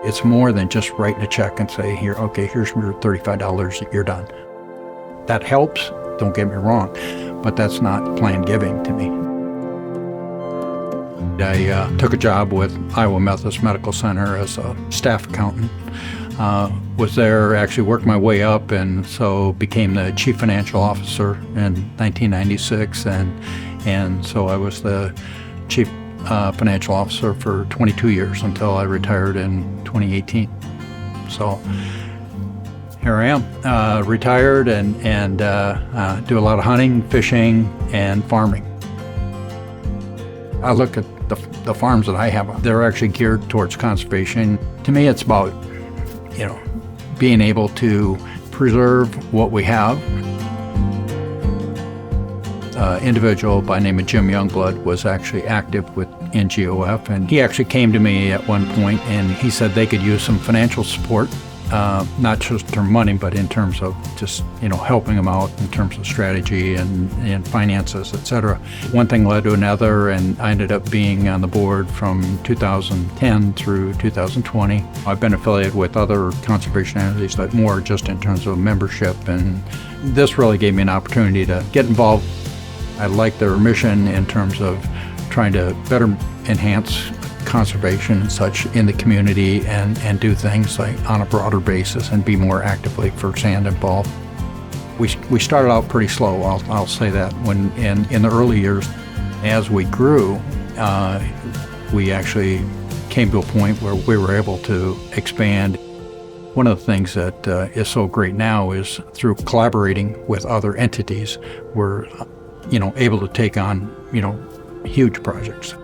It's more than just writing a check and say, here, okay, here's your $35, you're done. That helps, don't get me wrong, but that's not planned giving to me. I took a job with Iowa Methodist Medical Center as a staff accountant. Was there, actually worked my way up, and so became the chief financial officer in 1996, and so I was the chief financial officer for 22 years until I retired in 2018. So here I am, retired, and do a lot of hunting, fishing, and farming. I look at the farms that I have, they're actually geared towards conservation. To me, it's about, being able to preserve what we have. Individual by the name of Jim Youngblood was actually active with NGOF, and he actually came to me at one point and he said they could use some financial support, not just in terms of money, but in terms of just helping them out in terms of strategy and finances, etc. One thing led to another, and I ended up being on the board from 2010 through 2020. I've been affiliated with other conservation entities, but more just in terms of membership, and this really gave me an opportunity to get involved. I like their mission in terms of trying to better enhance conservation and such in the community, and do things like on a broader basis and be more actively firsthand involved. We started out pretty slow, I'll say that. When in the early years, as we grew, we actually came to a point where we were able to expand. One of the things that is so great now is through collaborating with other entities, we're able to take on huge projects.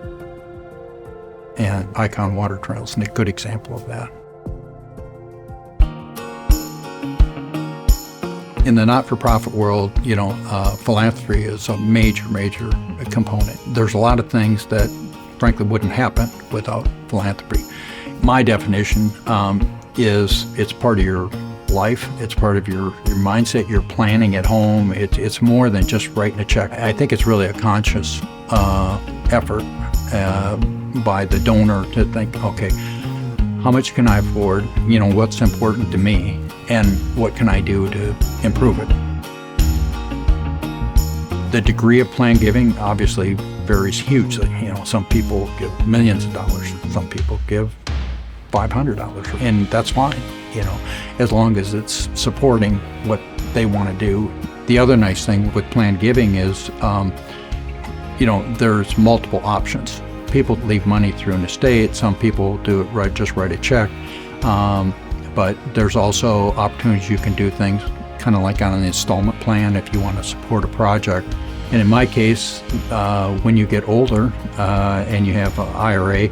And Icon Water Trails is a good example of that. In the not-for-profit world, philanthropy is a major component. There's a lot of things that frankly wouldn't happen without philanthropy. My definition is it's part of your life, it's part of your mindset, your planning at home. It's more than just writing a check. I think it's really a conscious effort by the donor to think, okay, how much can I afford? What's important to me, and what can I do to improve it? The degree of planned giving obviously varies hugely. Some people give millions of dollars, some people give $500, and that's fine, as long as it's supporting what they want to do. The other nice thing with planned giving is, there's multiple options. People leave money through an estate. Some people do it just write a check. But there's also opportunities you can do things kind of like on an installment plan if you want to support a project. And in my case, when you get older and you have an IRA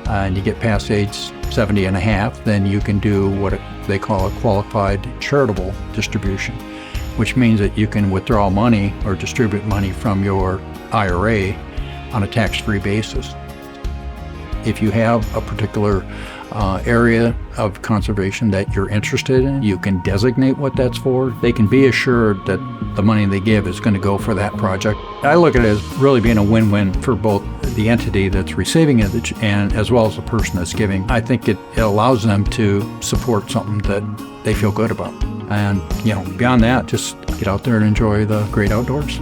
and you get past age 70 and a half, then you can do what they call a qualified charitable distribution, which means that you can withdraw money or distribute money from your IRA on a tax-free basis. If you have a particular area of conservation that you're interested in, you can designate what that's for. They can be assured that the money they give is going to go for that project. I look at it as really being a win-win for both the entity that's receiving it and as well as the person that's giving. I think it allows them to support something that they feel good about. And beyond that, just get out there and enjoy the great outdoors.